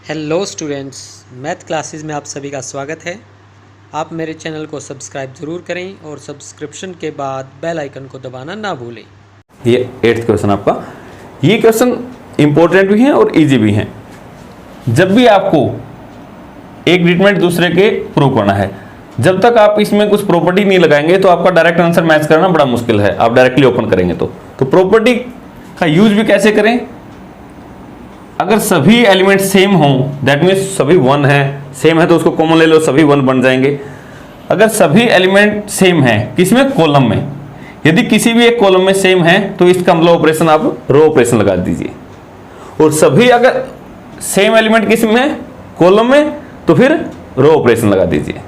Hello students, math classes में आप सभी का स्वागत है। आप मेरे चैनल को सब्सक्राइब ज़रूर करें और सब्सक्रिप्शन के बाद बेल आइकन को दबाना ना भूलें। ये 8th क्वेश्चन आपका। ये क्वेश्चन इंपॉर्टेंट भी हैं और इजी भी हैं। जब भी आपको एक डिटरमिनेंट दूसरे के प्रूव करना है, जब तक आप इसमें कुछ प्रॉपर्टी नहीं लगाएंगे तो आपका डायरेक्ट आंसर मैच करना बड़ा मुश्किल है। आप डायरेक्टली ओपन करेंगे तो प्रॉपर्टी का यूज भी कैसे करें? अगर सभी एलिमेंट सेम हों, दैट मीन्स सभी 1 है, सेम है तो उसको कॉमन ले लो, सभी 1 बन जाएंगे। अगर सभी एलिमेंट सेम है, किसमें? कॉलम में। यदि किसी भी एक कॉलम में सेम है तो इसका मतलब ऑपरेशन आप रो ऑपरेशन लगा दीजिए। और सभी अगर सेम एलिमेंट किस में है? कॉलम में, तो फिर रो ऑपरेशन लगा दीजिए।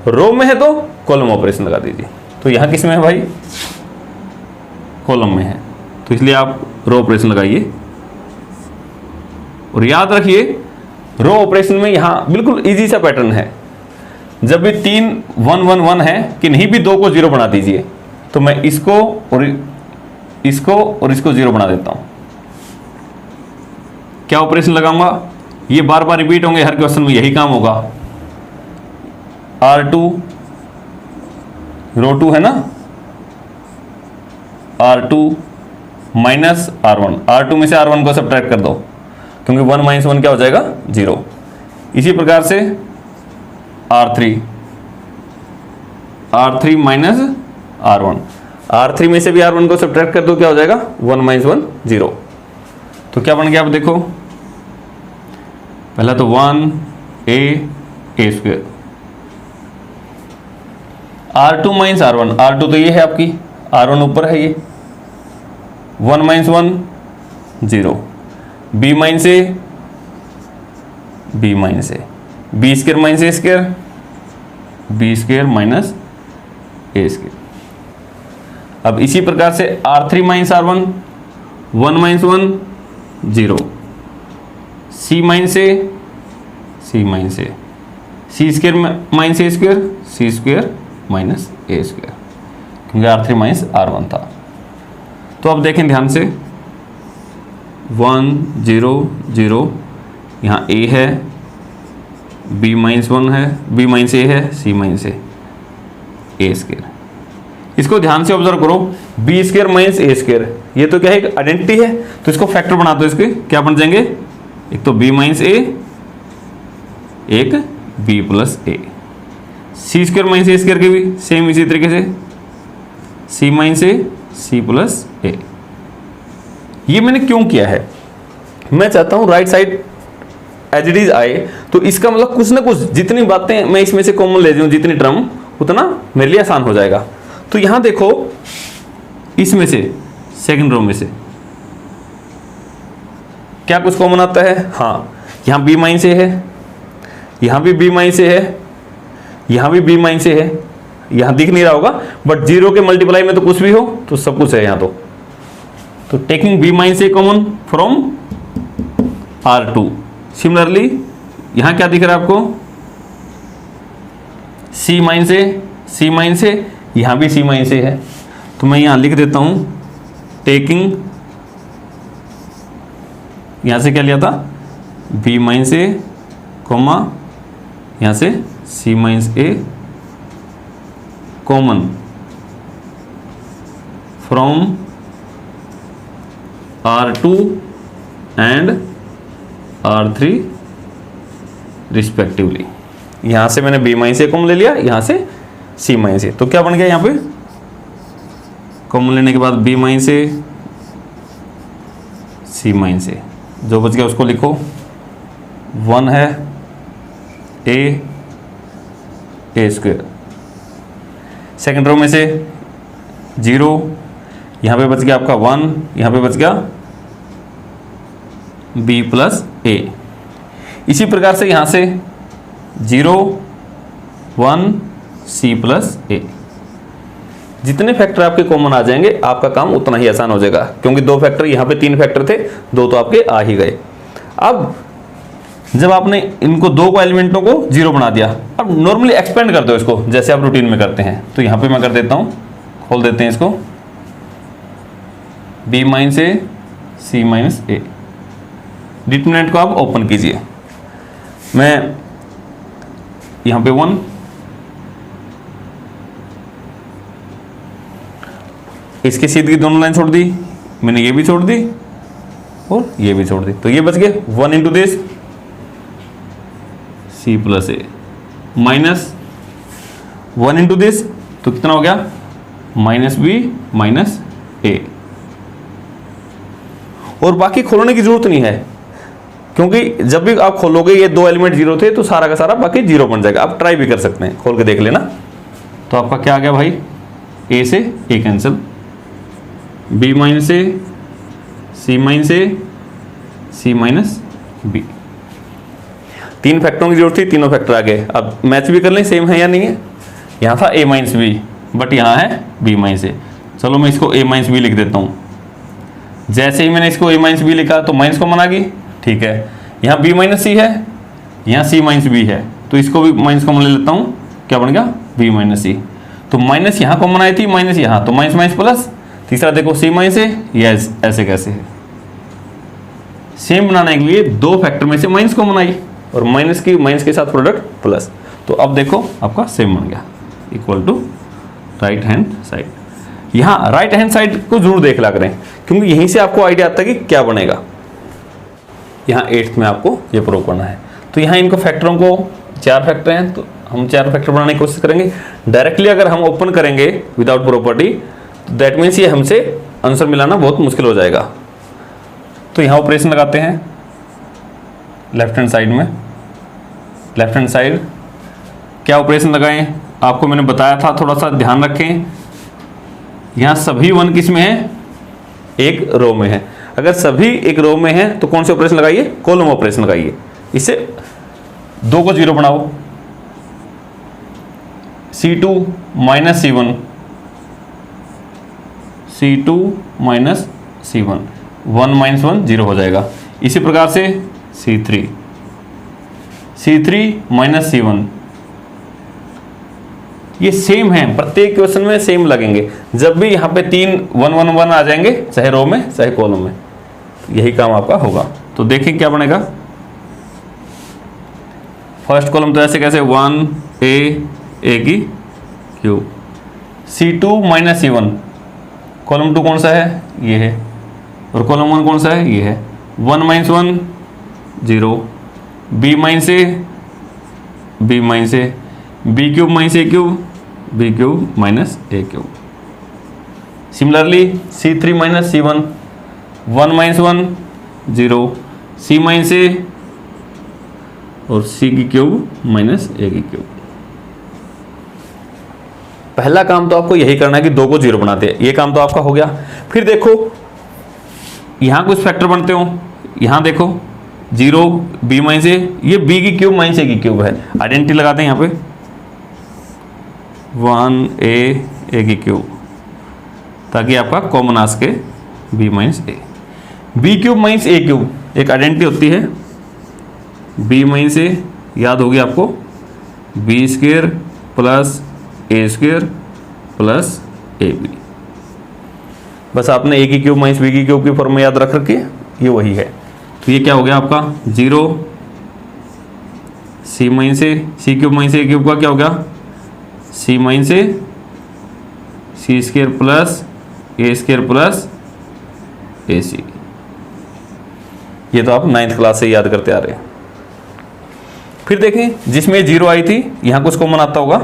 रो में है तो कॉलम ऑपरेशन लगा दीजिए। तो यहां किस में है भाई? कॉलम में है, तो इसलिए आप रो ऑपरेशन लगाइए। और याद रखिए, रो ऑपरेशन में यहां बिल्कुल इजी सा पैटर्न है। जब भी 3 1 1 1 है कि नहीं भी 2 को 0 बना दीजिए, तो मैं इसको और इसको 0 बना देता हूं। क्या ऑपरेशन लगाऊंगा? ये बार बार रिपीट होंगे, हर क्वेश्चन में यही काम होगा। R2 रो 2 है ना, R2 माइनस R1, R2 में से R1 को सब्ट्रैक्ट कर दो, क्योंकि 1 माइनस 1 क्या हो जाएगा? 0। इसी प्रकार से R3 माइनस R1, R3 में से भी R1 को सब्ट्रैक्ट कर दो, क्या हो जाएगा? 1 माइनस 1 0। तो क्या बन गया? आप देखो, पहला तो 1a square, R2 minus R1, R2 तो ये है आपकी, R1 ऊपर है ये, 1 minus 1 0, b minus a, b minus A, b square minus a square, b square minus a square. अब इसी प्रकार से R3 minus R1, 1 minus 1 0, c minus a, c minus a, c square minus a square, c square minus a square, क्योंकि R3 minus R1 था। तो अब देखें ध्यान से, 1 0 0, यहाँ a है, b माइनस 1 है, b माइनस ए है, c माइनस ए स्क्वायर। इसको ध्यान से ऑब्जर्व करो, b square minus a square, ये तो क्या है? एक आइडेंटिटी है। तो इसको फैक्टर बना दो, इसके क्या बन जाएंगे? एक तो b माइनस ए, एक b plus a. C square minus a square के भी सेम इसी तरीके से, c minus a, c plus a. ये मैंने क्यों किया है? मैं चाहता हूं right side as it is आए, तो इसका मतलब कुछ ना कुछ, जितनी बातें मैं इसमें से कॉमन ले जाऊं, जितनी टर्म, उतना मेरे लिए आसान हो जाएगा। तो यहां देखो, इसमें से सेकंड रो में से क्या कुछ कॉमन आता है? हाँ, यहां b माइनस ए है, यहां भी b माइनस ए है, यहां भी b माइनस ए है। यहां दिख नहीं रहा होगा, बट 0 के मल्टीप्लाई में तो कुछ भी हो तो सब कुछ है यहां। तो taking b minus a common from R2। Similarly यहां क्या दिख रहा है आपको? c माइनस ए, यहां भी c माइनस ए है। तो मैं यहां लिख देता हूं, टेकिंग, यहां से क्या लिया था? b माइनस ए कॉमा, यहां से c minus a common from R2 and R3 respectively. यहां से मैंने b माइनस ए कॉमन ले लिया, यहां से c माइनस ए। तो क्या बन गया यहां पे? कॉमन लेने के बाद b minus a, c minus ए, जो बच गया उसको लिखो। 1 है ए स्क्वायर, सेकेंड रो में से 0, यहां पे बच गया आपका 1, यहां पे बच गया b प्लस ए। इसी प्रकार से यहां से 0 1 c प्लस ए। जितने फैक्टर आपके कॉमन आ जाएंगे, आपका काम उतना ही आसान हो जाएगा, क्योंकि 2 फैक्टर, यहां पे 3 फैक्टर थे, 2 तो आपके आ ही गए। अब जब आपने इनको 2 को एलिमेंटों को 0 बना दिया, अब नॉर्मली एक्सपेंड कर दो इसको, जैसे आप रूटीन में करते हैं। तो यहां पे मैं कर देता हूं, खोल देते हैं इसको, b minus a, c minus A. Determinant को आप ओपन कीजिए। मैं यहाँ पे 1, इसके सीध की दोनों लाइन छोड़ दी, मैंने ये भी छोड़ दी और ये भी छोड़ दी, तो ये बच गए 1 into this c plus a minus 1 into this, तो कितना हो गया माइनस बी माइनस ए। और बाकी खोलने की जरूरत नहीं है, क्योंकि जब भी आप खोलोगे ये दो एलिमेंट जीरो थे तो सारा का सारा बाकी जीरो बन जाएगा। आप ट्राई भी कर सकते हैं, खोल के देख लेना। तो आपका क्या आ गया भाई, ए से ए cancel, B minus a, c minus a, c minus B. 3 फैक्टरों की जरूरत थी, तीनों फैक्टर आ गए। अब मैच भी कर लें सेम है या नहीं है। यहाँ था ए माइनस बी, बट यहाँ है बी माइनस ए। चलो मैं इसको ए माइनस बी लिख देता हूँ। जैसे ही मैंने इसको ए माइनस बी लिखा तो माइनस कॉमन आ गई, ठीक है। यहाँ बी माइनस सी है, यहाँ सी माइनस बी है, तो इसको भी माइनस कॉमन ले लेता हूँ, क्या बन गया बी माइनस सी। तो माइनस यहाँ कॉमन आई थी, माइनस यहाँ, तो माइनस माइनस प्लस, तीसरा देखो सी माइनस ए, ये ऐसे कैसे है। सेम बनाने के लिए दो फैक्टर में से माइनस कॉमन आई और माइनस के साथ प्रोडक्ट प्लस, तो अब देखो आपका सेम बन गया, equal to right hand side. यहाँ राइट हैंड साइड को जरूर देख ला करें, क्योंकि यहीं से आपको आइडिया आता है कि क्या बनेगा। यहाँ 8th में आपको ये प्रूव करना है। तो यहाँ इनको फैक्टरों को 4 फैक्टर हैं, तो हम 4 फैक्टर बनाने की कोशिश करेंगे। डायरेक्टली अगर हम ओपन करेंगे विदाउट प्रॉपर्टी, तो दैट मीन्स ये हमसे आंसर मिलाना बहुत मुश्किल हो जाएगा। तो यहाँ ऑपरेशन लगाते हैं लेफ्ट हैंड साइड में। लेफ्ट हैंड साइड क्या ऑपरेशन लगाएं, आपको मैंने बताया था, थोड़ा सा ध्यान रखें। यहाँ सभी 1 किस में है, एक रो में है। अगर सभी एक रो में है तो कौन से ऑपरेशन लगाइए, कॉलम ऑपरेशन लगाइए। इससे 2 को 0 बनाओ, C2 minus C1, C2 minus C1, 1 minus 1 0 हो जाएगा। इसी प्रकार से C3 माइनस C1, ये सेम है, प्रत्येक क्वेश्चन में सेम लगेंगे। जब भी यहाँ पे 3 1 1 1 आ जाएंगे, चाहे रो में चाहे कॉलम में, यही काम आपका होगा। तो देखें क्या बनेगा। फर्स्ट कॉलम तो ऐसे कैसे 1 ए की cube, C2 minus C1, column 2 कौन सा है, ये है, और कॉलम 1 कौन सा है, ये है। 1 minus 1 0, B minus A, B minus A, B cube minus A cube, B cube minus A cube. Similarly C3 minus C1, 1 minus 1 0, C minus A और सी की क्यूब माइनस ए की क्यूब। पहला काम तो आपको यही करना है कि 2 को 0 बनाते हैं, ये काम तो आपका हो गया। फिर देखो यहां कुछ फैक्टर बनते हो, यहां देखो 0 बी माइनस ए, ये बी की क्यूब माइनस ए की क्यूब है। आइडेंटिटी लगाते हैं यहाँ पे 1 ए की क्यूब, ताकि आपका कॉमन आ सके बी माइनस ए। बी क्यूब माइनस ए क्यूब एक आइडेंटिटी होती है, बी माइनस ए याद होगी आपको, b square plus a square plus a b. बस आपने ए की क्यूब माइनस बी की क्यूब की फॉर्म में याद रख रखी है, ये वही है। तो ये क्या हो गया आपका 0 C minus a, C cube minus A cube का क्या हो गया सी minus a, c square plus a square plus a सी। ये तो आप 9th क्लास से याद करते आ रहे हैं। फिर देखें जिसमें 0 आई थी, यहाँ कुछ कॉमन आता होगा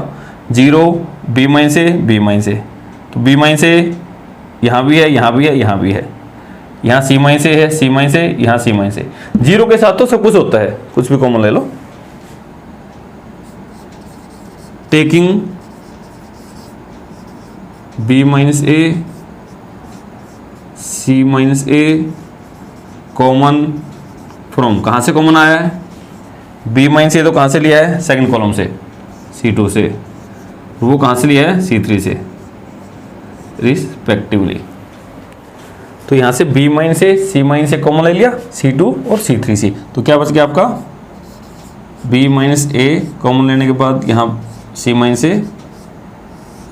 0 बी माइनस ए, बी माइनस ए, तो बी माइनस ए यहाँ भी है, यहाँ भी है, यहाँ भी है, यहाँ सी माइनस ए है, सी माइनस ए, यहाँ सी माइनस ए। 0 के साथ तो सब कुछ होता है, कुछ भी कॉमन ले लो। Taking b minus a, c minus a common from, कहाँ से कॉमन आया है, बी माइनस ए तो कहाँ से लिया है, सेकंड कॉलम से C2 से, वो कहाँ से लिया है C3 से रिस्पेक्टिवली। तो यहाँ से B minus a, c minus a common ले लिया, C2 और C3C, तो क्या बच गया आपका बी माइनस ए कॉमन लेने के बाद यहाँ सी माइनस ए,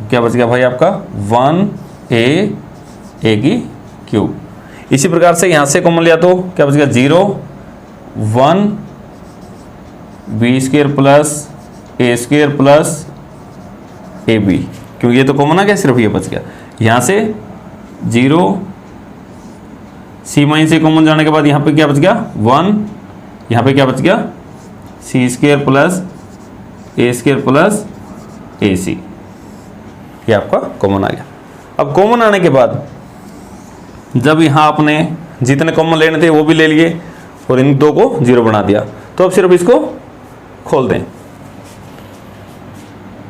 क्या बच गया भाई आपका 1 ए की क्यूब। इसी प्रकार से यहाँ से कॉमन लिया तो क्या बच गया 0 1 b square plus a square plus a b, क्योंकि ये तो कॉमन आ गया, सिर्फ ये बच गया। यहाँ से 0 सी माइनस ए कॉमन जाने के बाद यहाँ पे क्या बच गया 1, यहाँ पे क्या बच गया सी square plus a square plus a सी, ये आपका कॉमन आ गया। अब कॉमन आने के बाद जब यहाँ आपने जितने कॉमन लेने थे वो भी ले लिए और इन दो को 0 बना दिया, तो अब सिर्फ इसको खोल दें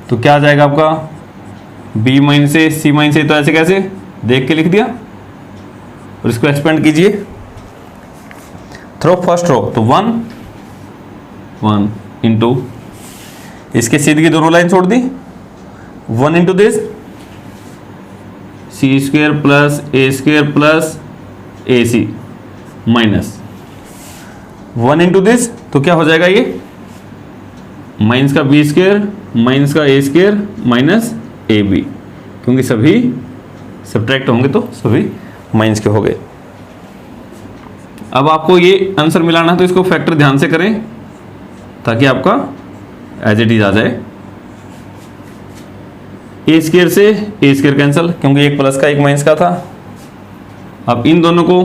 तो क्या आ जाएगा आपका b minus a c minus ए, तो ऐसे कैसे देख के लिख दिया और इसको एक्सपेंड कीजिए थ्रो फर्स्ट रो, तो 1 इंटू इसके सीधे की दोनों लाइन छोड़ दी, 1 into this c square plus a square plus a c minus 1 into this, तो क्या हो जाएगा ये माइनस का बी स्क्वायर माइनस का ए स्क्वायर माइनस ए बी, क्योंकि सभी सब्ट्रैक्ट होंगे तो सभी माइनस के हो गए। अब आपको ये आंसर मिलाना है तो इसको फैक्टर ध्यान से करें ताकि आपका एज इट इज आ जाए। ए स्क्वायर से ए स्क्वायर कैंसिल, क्योंकि एक प्लस का एक माइनस का था। अब इन दोनों को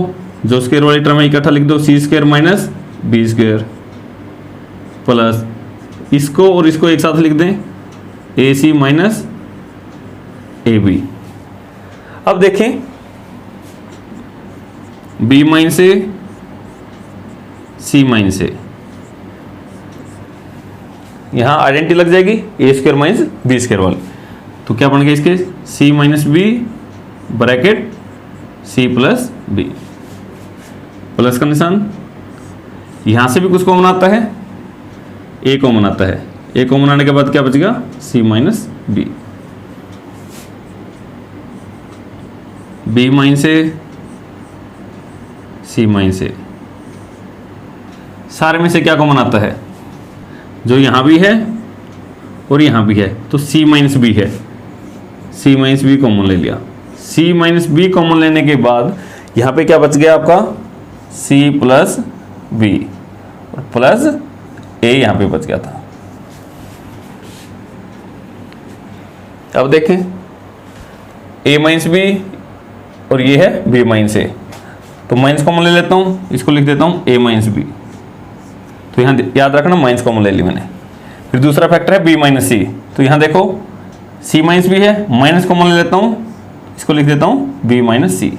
जो स्क्वायर वाली टर्म है इकट्ठा लिख दो, c square minus b square plus इसको और इसको एक साथ लिख दें ए सी माइनस ए बी। अब देखें b minus a c minus a, यहां आइडेंटिटी लग जाएगी a square minus b square वाली, तो क्या बन गया इसके c minus b bracket c plus b, plus का निशान। यहां से भी कुछ कॉमन आता है, ए कॉमन आता है, ए कॉमन आने के बाद क्या बचेगा सी minus B, B minus a c minus ए, सारे में से क्या कॉमन आता है जो यहां भी है और यहां भी है, तो सी माइनस बी है, सी माइनस बी कॉमन ले लिया। सी माइनस बी कॉमन लेने के बाद यहां पे क्या बच गया आपका सी प्लस बी और प्लस ए यहां पे बच गया था। अब देखें ए माइनस बी और ये है बी माइनस ए, तो माइनस कॉमन ले लेता हूं, इसको लिख देता हूं ए माइनस बी, तो यहां याद रखना माइनस कॉमन ले ली मैंने। फिर दूसरा फैक्टर है बी माइनस सी, तो यहां देखो सी माइनस बी है, माइनस कॉमन ले लेता हूं, इसको लिख देता हूं बी माइनस सी,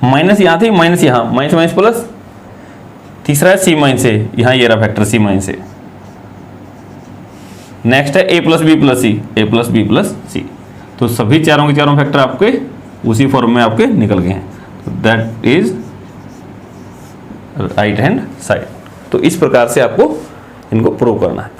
माइनस यहां थी माइनस यहां, माइनस माइनस प्लस। तीसरा है सी माइनस ए, यहां ये रहा फैक्टर सी माइनस ए। नेक्स्ट है ए प्लस बी प्लस सी, ए प्लस बी प्लस सी, तो सभी चारों के चारों फैक्टर आपके उसी फॉर्म में आपके निकल गए हैं, तो that is right hand side. तो इस प्रकार से आपको इनको प्रूव करना है।